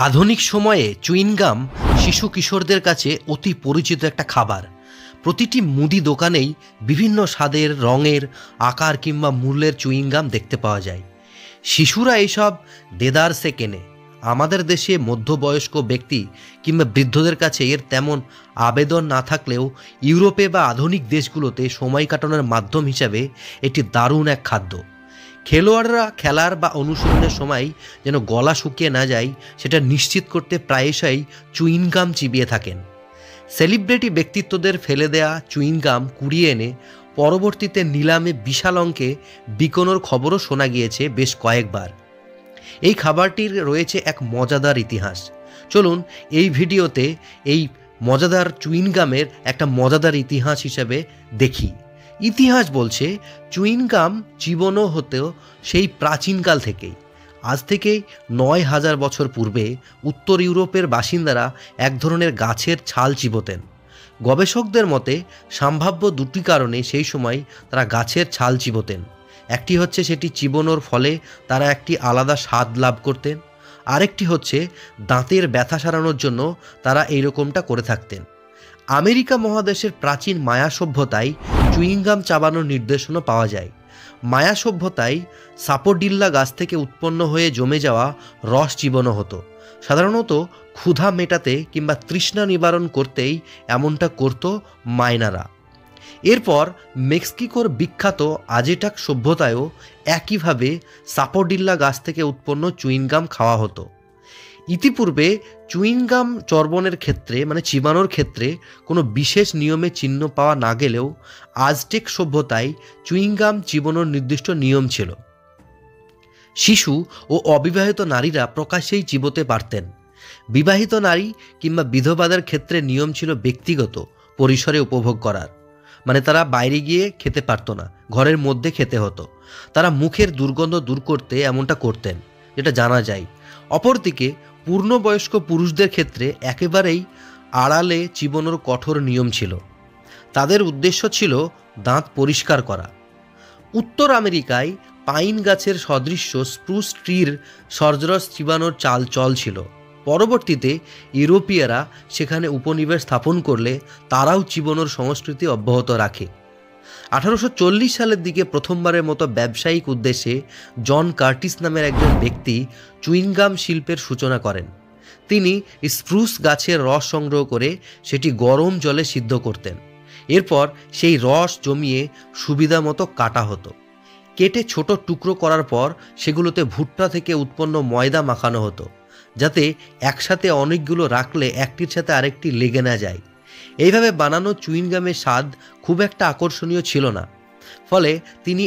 আধুনিক সময়ে চুইংগাম শিশু কিশোরদের কাছে অতি পরিচিত একটা খাবার। প্রতিটি মুদি দোকানেই বিভিন্ন স্বাদের, রঙের, আকার কিংবা মূল্যের চুইংগাম দেখতে পাওয়া যায়। শিশুরা এইসব দেদারসে কেনে। আমাদের দেশে মধ্যবয়স্ক ব্যক্তি কিংবা বৃদ্ধদের কাছে এর তেমন আবেদন না থাকলেও ইউরোপে বা আধুনিক দেশগুলোতে সময় কাটানোর মাধ্যম হিসাবে এটি দারুণ এক খাদ্য। খেলোয়াড়রা খেলার বা অনুশীলনের সময় যেন গলা শুকিয়ে না যায় সেটা নিশ্চিত করতে প্রায়শই চুইংগাম চিবিয়ে থাকেন। সেলিব্রিটি ব্যক্তিত্বদের ফেলে দেয়া চুইংগাম কুড়িয়ে এনে পরবর্তীতে নিলামে বিশাল অঙ্কে বিকোনোর খবরও শোনা গিয়েছে বেশ কয়েকবার। এই খাবারটির রয়েছে এক মজাদার ইতিহাস। চলুন এই ভিডিওতে এই মজাদার চুইংগামের একটা মজাদার ইতিহাস হিসেবে দেখি। ইতিহাস বলছে চুইংগাম জীবনও হতেও সেই প্রাচীনকাল থেকেই। আজ থেকে ৯,০০০ বছর পূর্বে উত্তর ইউরোপের বাসিন্দারা এক ধরনের গাছের ছাল চিবোতেন। গবেষকদের মতে সম্ভাব্য দুটি কারণে সেই সময় তারা গাছের ছাল চিবোতেন। একটি হচ্ছে সেটি চিবোনোর ফলে তারা একটি আলাদা স্বাদ লাভ করতেন, আরেকটি হচ্ছে দাঁতের ব্যথা সারানোর জন্য তারা এইরকমটা করে থাকতেন। আমেরিকা মহাদেশের প্রাচীন মায়া সভ্যতায় চুইংগাম চাবানোর নির্দেশনা পাওয়া যায়। মায়া সভ্যতায় সাপোডিল্লা গাছ থেকে উৎপন্ন হয়ে জমে যাওয়া রস চিবানো হতো। সাধারণত ক্ষুধা মেটাতে কিংবা তৃষ্ণা নিবারণ করতেই এমনটা করত মায়নারা। এরপর মেক্সিকোর বিখ্যাত আজেটাক সভ্যতায়ও একইভাবে সাপোডিল্লা গাছ থেকে উৎপন্ন চুইংগাম খাওয়া হতো। ইতিপূর্বে চুইংগাম চর্বণের ক্ষেত্রে চিবানোর ক্ষেত্রে কোনো বিশেষ নিয়মে চিহ্ন পাওয়া না গেলেও আজটেক সভ্যতায় চুইংগাম চিবানোর নির্দিষ্ট নিয়ম ছিল। শিশু ও অবিবাহিত নারীরা প্রকাশ্যেই চিবোতে পারতেন। বিবাহিত নারী কিংবা বিধবাদের ক্ষেত্রে নিয়ম ছিল ব্যক্তিগত পরিসরে উপভোগ করার, তারা বাইরে গিয়ে খেতে পারত না, ঘরের মধ্যে খেতে হতো। তারা মুখের দুর্গন্ধ দূর করতে এমনটা করতেন, যেটা জানা যায়। অপরদিকে পূর্ণবয়স্ক পুরুষদের ক্ষেত্রে একেবারেই আড়ালে চিবানোর কঠোর নিয়ম ছিল। তাদের উদ্দেশ্য ছিল দাঁত পরিষ্কার করা। উত্তর আমেরিকায় পাইন গাছের সদৃশ্য স্প্রুস ট্রির সরজরস চিবানোর চল ছিল। পরবর্তীতে ইউরোপীয়রা সেখানে উপনিবেশ স্থাপন করলে তারাও চিবানোর সংস্কৃতি অব্যাহত রাখে। 1840 সালের দিকে প্রথমবারের মতো ব্যবসায়িক উদ্দেশ্যে জন কার্টিস নামের একজন ব্যক্তি চুইংগাম শিল্পের সূচনা করেন। তিনি স্প্রুস গাছের রস সংগ্রহ করে সেটি গরম জলে সিদ্ধ করতেন। এরপর সেই রস জমিয়ে সুবিধা মতো কাটা হতো। কেটে ছোট টুকরো করার পর সেগুলোতে ভুট্টা থেকে উৎপন্ন ময়দা মাখানো হতো, যাতে একসাথে অনেকগুলো রাখলে একটির সাথে আরেকটি লেগে না যায়। এইভাবে বানানো চুইংগামের স্বাদ খুব একটা আকর্ষণীয় ছিল না। ফলে তিনি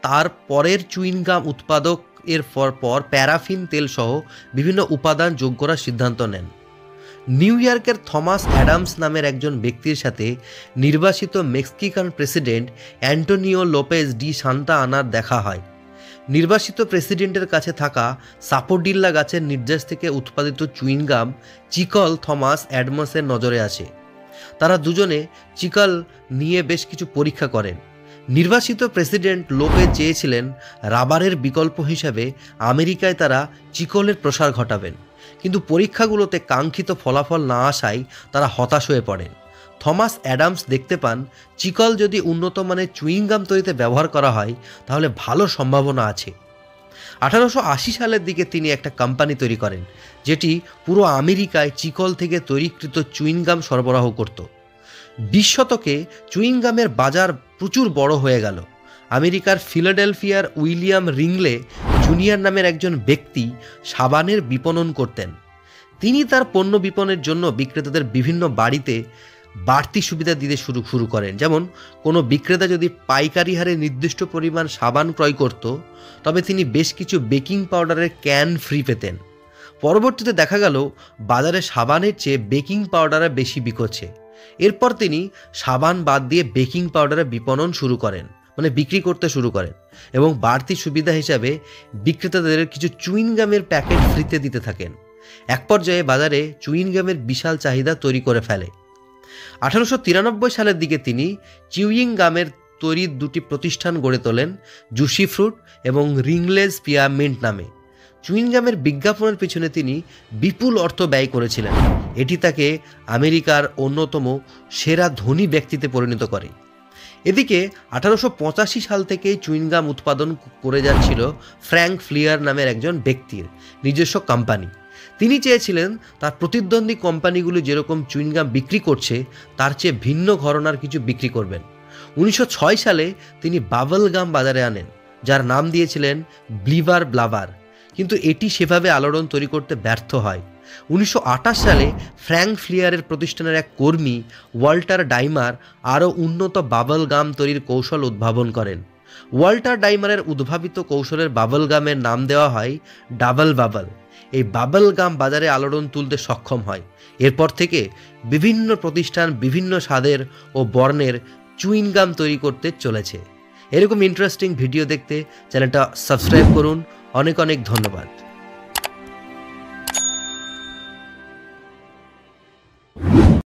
তার পরের চুইংগাম উৎপাদক এর পর প্যারাফিন তেল সহ বিভিন্ন উপাদান যোগ করার সিদ্ধান্ত নেন। নিউ ইয়র্কের থমাস অ্যাডামস নামের একজন ব্যক্তির সাথে নির্বাসিত Mexican president Antonio Lopez D Santa আনার দেখা হয়। নির্বাসিত প্রেসিডেন্টের কাছে থাকা সাপোডিল্লা গাছের নির্যাস থেকে উৎপাদিত চুইংগাম চিকল থমাস অ্যাডামসের নজরে আসে। তারা দুজনে চিকল নিয়ে বেশ কিছু পরীক্ষা করেন। নির্বাসিত প্রেসিডেন্ট লোপেজ চেয়েছিলেন রাবারের বিকল্প হিসাবে আমেরিকায় তারা চিকলের প্রসার ঘটাবেন, কিন্তু পরীক্ষাগুলোতে কাঙ্ক্ষিত ফলাফল না আসায় তারা হতাশ হয়ে পড়েন। থমাস অ্যাডামস দেখতে পান চিকল যদি উন্নত মানের চুইংগাম তৈরিতে ব্যবহার করা হয় তাহলে ভালো সম্ভাবনা আছে। 1880 সালের দিকে তিনি একটা কোম্পানি তৈরি করেন, যেটি পুরো আমেরিকায় চিকল থেকে তৈরিকৃত চুইংগাম সরবরাহ করত। 20 শতকে চুইংগামের বাজার প্রচুর বড় হয়ে গেল। আমেরিকার ফিলাডেলফিয়ার উইলিয়াম রিংলে জুনিয়র নামের একজন ব্যক্তি সাবানের বিপণন করতেন। তিনি তার পণ্য বিপণনের জন্য বিক্রেতাদের বিভিন্ন বাড়িতে বাড়তি সুবিধা দিতে শুরু করেন। যেমন কোনো বিক্রেতা যদি পাইকারি হারে নির্দিষ্ট পরিমাণ সাবান ক্রয় করত, তবে তিনি বেশ কিছু বেকিং পাউডারের ক্যান ফ্রি পেতেন। পরবর্তীতে দেখা গেল বাজারে সাবানের চেয়ে বেকিং পাউডারে বেশি বিকোচ্ছে। এরপর তিনি সাবান বাদ দিয়ে বেকিং পাউডারের বিপণন শুরু করেন, বিক্রি করতে শুরু করেন, এবং বাড়তি সুবিধা হিসাবে বিক্রেতাদের কিছু চুইংগামের প্যাকেট ফ্রিতে দিতে থাকেন। এক পর্যায়ে বাজারে চুইংগামের বিশাল চাহিদা তৈরি করে ফেলে। 1893 সালের দিকে তিনি চুইংগামের তৈরির দুটি প্রতিষ্ঠান গড়ে তোলেন, জুসি ফ্রুট এবং রিংলেজ পিয়ারমিন্ট নামে। চুইংগামের বিজ্ঞাপনের পিছনে তিনি বিপুল অর্থ ব্যয় করেছিলেন। এটি তাকে আমেরিকার অন্যতম সেরা ধনী ব্যক্তিতে পরিণত করে। এদিকে 1885 সাল থেকেই চুইংগাম উৎপাদন করে যাচ্ছিল ফ্র্যাঙ্ক ফ্লিয়ার নামের একজন ব্যক্তির নিজস্ব কোম্পানি। তিনি চেয়েছিলেন তার প্রতিদ্বন্দ্বী কোম্পানিগুলি যেরকম চুইংগাম বিক্রি করছে তার চেয়ে ভিন্ন ঘরানার কিছু বিক্রি করবেন। 1906 সালে তিনি বাবল গাম বাজারে আনেন, যার নাম দিয়েছিলেন ব্লিভার ব্লাভার, কিন্তু এটি সেভাবে আলোড়ন তৈরি করতে ব্যর্থ হয়। 1928 সালে ফ্র্যাঙ্ক ফ্লিয়ারের প্রতিষ্ঠানের এক কর্মী ওয়াল্টার ডাইমার আরও উন্নত বাবল গাম তৈরির কৌশল উদ্ভাবন করেন। ওয়াল্টার ডাইমারের উদ্ভাবিত কৌশলের বাবল গামের নাম দেওয়া হয় ডাবল বাবল। এই বাবল গাম বাজারে আলোড়ন তুলতে সক্ষম হয়। এরপর থেকে বিভিন্ন প্রতিষ্ঠান বিভিন্ন স্বাদের ও বর্ণের চুইংগাম তৈরি করতে চলেছে। এরকম ইন্টারেস্টিং ভিডিও দেখতে চ্যানেলটা সাবস্ক্রাইব করুন। অনেক অনেক ধন্যবাদ।